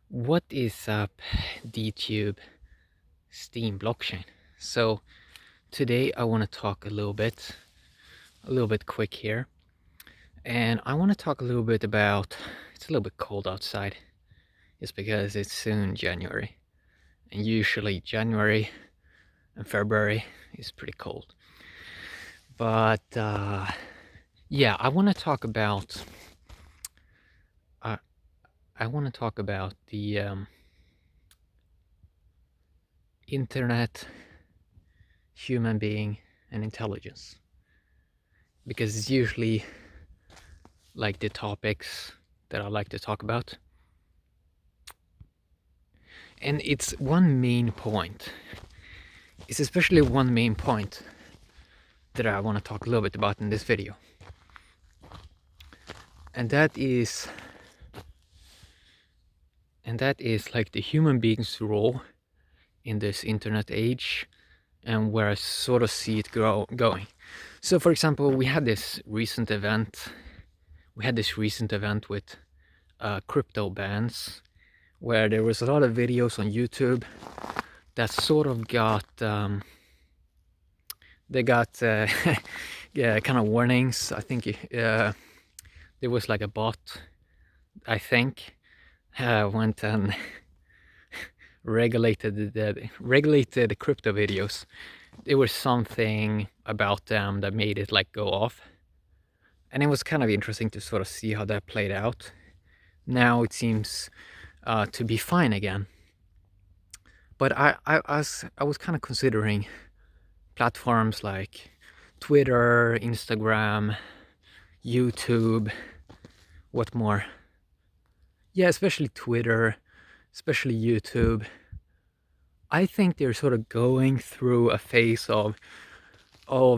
What is up, DTube Steam blockchain? So today I want to talk a little bit quick here, and I want to talk a little bit about. It's a little bit cold outside. It's because it's soon January, and usually January and February is pretty cold. But yeah, I want to talk about. I want to talk about the internet, human being, and intelligence, because it's usually like the topics that I like to talk about. And it's one main point. It's especially one main point that I want to talk a little bit about in this video. And that is like the human being's role in this internet age and where I sort of see it going. So for example, we had this recent event with crypto bans, where there was a lot of videos on YouTube that sort of got they got yeah, kind of warnings. I think there was like a bot, I think, went and regulated the crypto videos. There was something about them that made it like go off, and it was kind of interesting to sort of see how that played out. Now it seems to be fine again. But I was kind of considering platforms like Twitter, Instagram, YouTube, what more? Yeah, especially Twitter, especially YouTube. I think they're sort of going through a phase of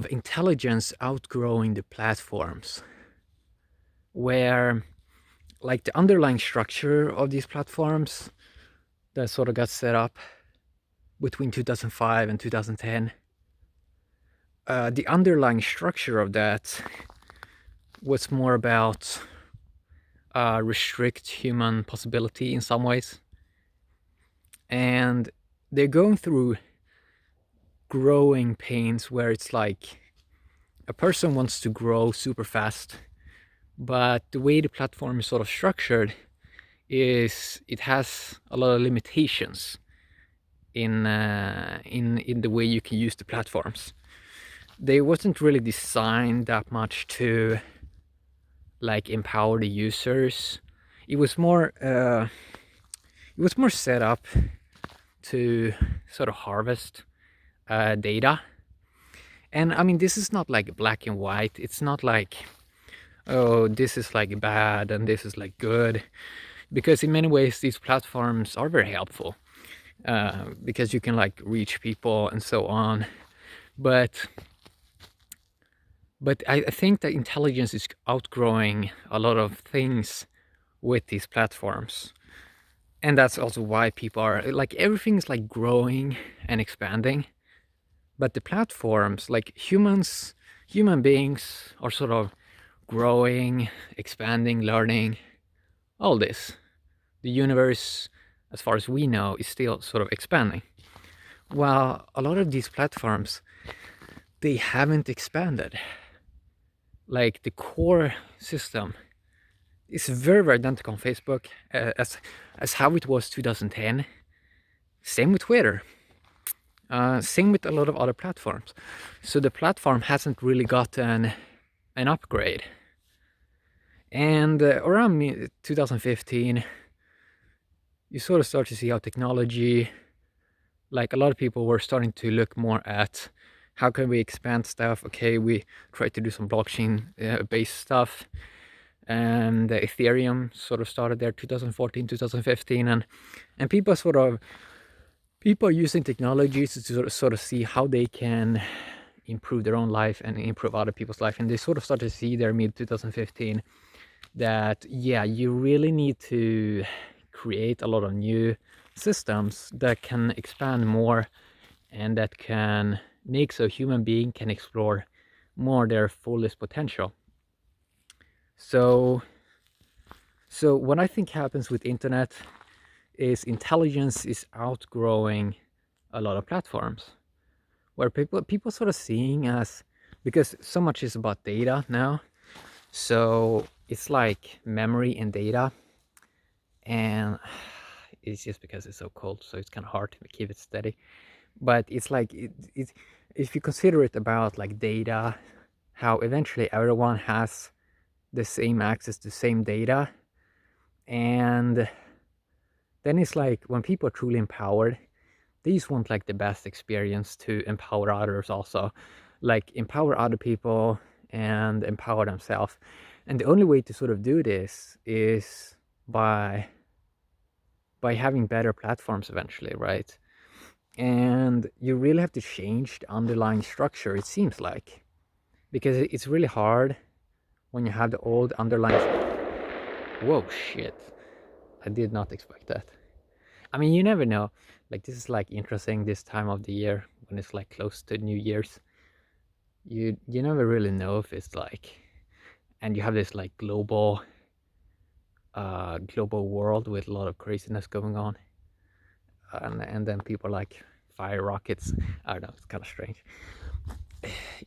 intelligence outgrowing the platforms, where like the underlying structure of these platforms that sort of got set up between 2005 and 2010, the underlying structure of that was more about restrict human possibility in some ways. And they're going through growing pains where it's like a person wants to grow super fast, but the way the platform is sort of structured is it has a lot of limitations in the way you can use the platforms. They wasn't really designed that much to like empower the users. It was more set up to sort of harvest data. And I mean, this is not like black and white. It's not like, oh, this is like bad and this is like good, because in many ways these platforms are very helpful, because you can like reach people and so on. But I think that intelligence is outgrowing a lot of things with these platforms. And that's also why people are like, everything's like growing and expanding. But the platforms, like human beings are sort of growing, expanding, learning, all this. The universe, as far as we know, is still sort of expanding. While a lot of these platforms, they haven't expanded. Like the core system is very, very identical on Facebook as how it was 2010. Same with Twitter. Same with a lot of other platforms. So the platform hasn't really gotten an upgrade. And around 2015, you sort of start to see how technology, like a lot of people were starting to look more at how can we expand stuff. Okay, we try to do some blockchain based stuff. And Ethereum sort of started there 2014, 2015, and people are using technologies to sort of see how they can improve their own life and improve other people's life. And they sort of start to see there mid 2015 that, yeah, you really need to create a lot of new systems that can expand more and that can make so human being can explore more their fullest potential. So what I think happens with internet is intelligence is outgrowing a lot of platforms, where people sort of seeing as, because so much is about data now, so it's like memory and data, and it's just because it's so cold, so it's kind of hard to keep it steady. But it's like if you consider it about like data, how eventually everyone has the same access to same data, and then it's like when people are truly empowered, they just want like the best experience to empower others also, like empower other people and empower themselves. And the only way to sort of do this is by having better platforms eventually, right? And you really have to change the underlying structure, it seems like, because it's really hard when you have the old underlying. Whoa, shit, I did not expect that. I mean, you never know. Like, this is like interesting this time of the year when it's like close to New Year's. You never really know if it's like, and you have this like global world with a lot of craziness going on, and then people like fire rockets. I don't know, it's kind of strange.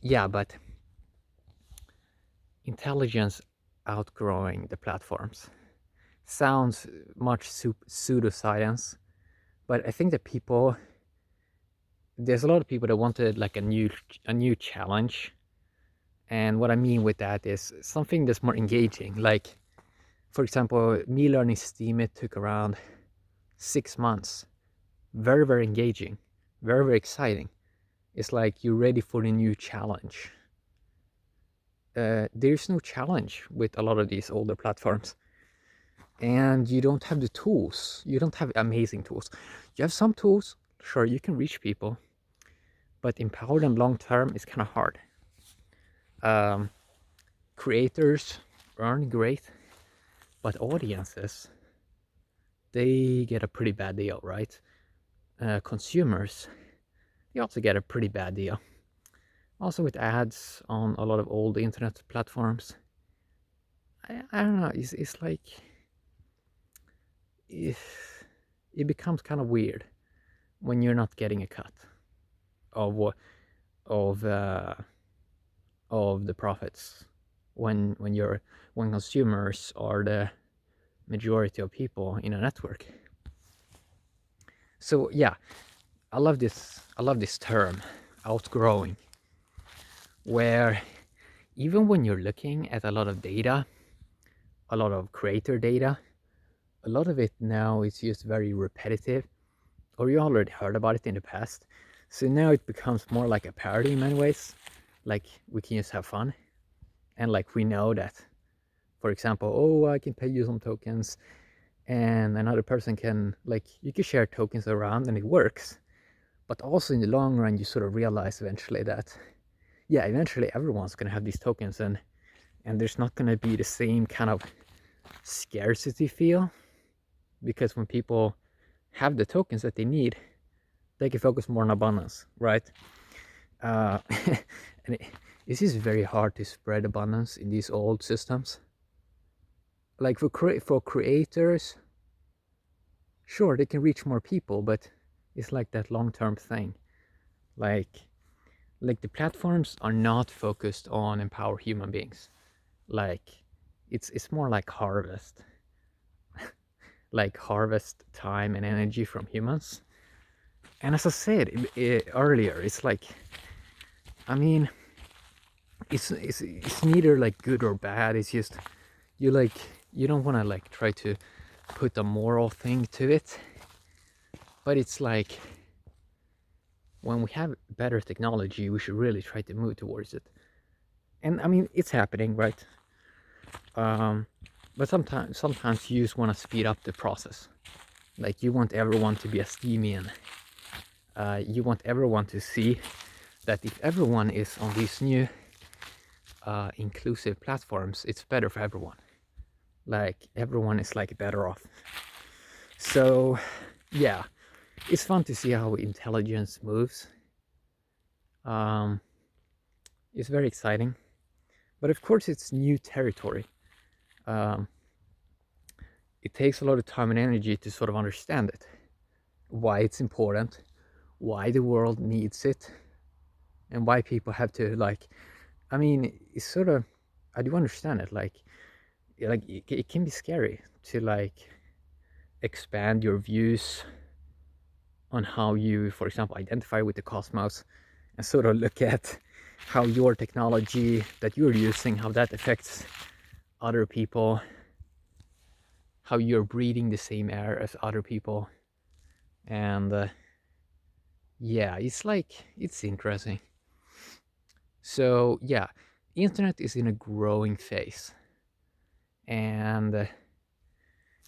Yeah, but intelligence outgrowing the platforms sounds much pseudoscience, but I think that there's a lot of people that wanted like a new challenge. And what I mean with that is something that's more engaging. Like, for example, me learning Steemit took around 6 months. Very, very engaging, very, very exciting. It's like you're ready for the new challenge. There's no challenge with a lot of these older platforms, and you don't have the tools. You don't have amazing tools. You have some tools, sure, you can reach people, but empower them long term is kind of hard. Creators earn great, but audiences, they get a pretty bad deal, right? Consumers, they also get a pretty bad deal. Also with ads on a lot of old internet platforms, I don't know, it's like it becomes kind of weird when you're not getting a cut of what of the profits, when consumers are the majority of people in a network. So yeah, I love this term, outgrowing, where even when you're looking at a lot of data, a lot of creator data, a lot of it now is just very repetitive, or you already heard about it in the past. So now it becomes more like a parody in many ways. Like, we can just have fun, and like we know that, for example, oh, I can pay you some tokens, and another person can, like, you can share tokens around and it works. But also in the long run, you sort of realize eventually that, yeah, eventually everyone's going to have these tokens, and there's not going to be the same kind of scarcity feel, because when people have the tokens that they need, they can focus more on abundance, right? And it's just very hard to spread abundance in these old systems. Like for creators, sure, they can reach more people, but it's like that long-term thing. Like the platforms are not focused on empower human beings. Like, it's more like harvest, like harvest time and energy from humans. And as I said earlier, it's like, I mean, it's neither like good or bad. It's just you don't want to like try to put a moral thing to it, but it's like when we have better technology, we should really try to move towards it. And I mean, it's happening, right? But sometimes you just want to speed up the process. Like, you want everyone to be a Steemian. You want everyone to see that if everyone is on these new inclusive platforms, it's better for everyone. Like, everyone is like better off. So yeah, it's fun to see how intelligence moves. It's very exciting, but of course it's new territory. Um, it takes a lot of time and energy to sort of understand it, why it's important, why the world needs it, and why people have to like. I mean, it's sort of, I do understand it. Like it can be scary to like expand your views on how you, for example, identify with the cosmos, and sort of look at how your technology that you're using, how that affects other people, how you're breathing the same air as other people. And yeah, it's like, it's interesting. So yeah, internet is in a growing phase. And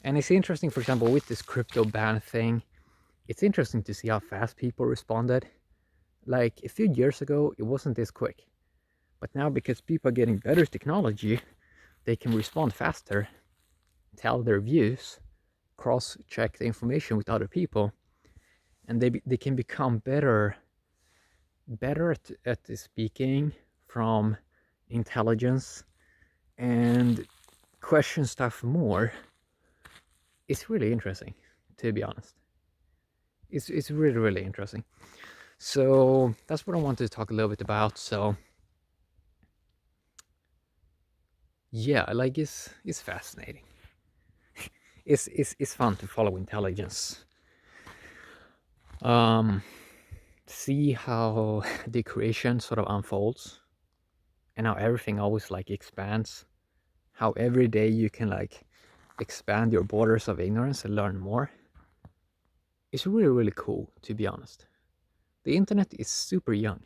it's interesting, for example, with this crypto ban thing, it's interesting to see how fast people responded. Like a few years ago, it wasn't this quick. But now, because people are getting better technology, they can respond faster, tell their views, cross-check the information with other people, and they can become better at speaking from intelligence and question stuff more. It's really interesting, to be honest. It's really, really interesting. So that's what I wanted to talk a little bit about. So yeah, like it's fascinating. It's fun to follow intelligence. See how the creation sort of unfolds, and how everything always like expands. How every day you can like expand your borders of ignorance and learn more. It's really, really cool, to be honest. The internet is super young.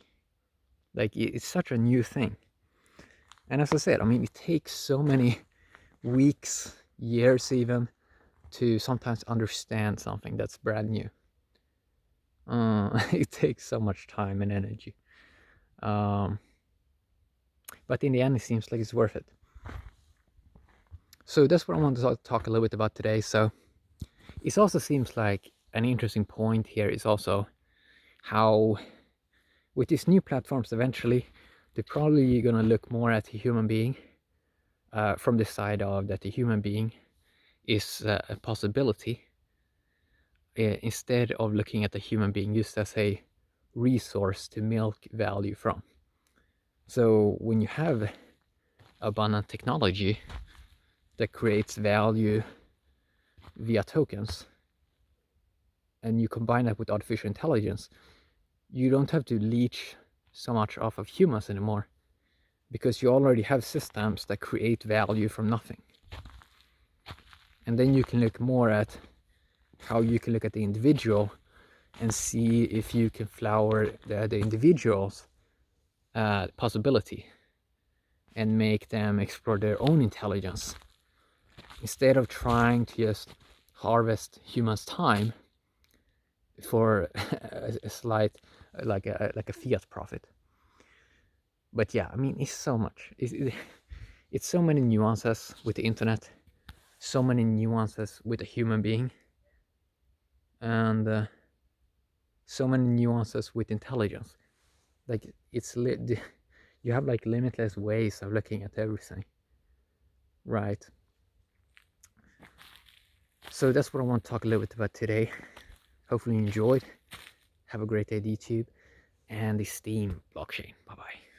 Like it's such a new thing. And as I said, I mean, it takes so many weeks, years even, to sometimes understand something that's brand new. It takes so much time and energy. But in the end, it seems like it's worth it. So that's what I want to talk a little bit about today. So it also seems like an interesting point here is also how, with these new platforms, eventually they're probably going to look more at the human being, from the side of that the human being is a possibility, instead of looking at the human being just as a resource to milk value from. So when you have abundant technology that creates value via tokens, and you combine that with artificial intelligence, you don't have to leech so much off of humans anymore, because you already have systems that create value from nothing. And then you can look more at how you can look at the individual and see if you can flower the individual's possibility and make them explore their own intelligence, instead of trying to just harvest humans' time for a slight, like a fiat profit. But yeah, I mean, it's so much. It's so many nuances with the internet, so many nuances with a human being, and so many nuances with intelligence. Like you have like limitless ways of looking at everything, right? So that's what I want to talk a little bit about today. Hopefully you enjoyed. Have a great day, YouTube, and the Steam blockchain. Bye bye.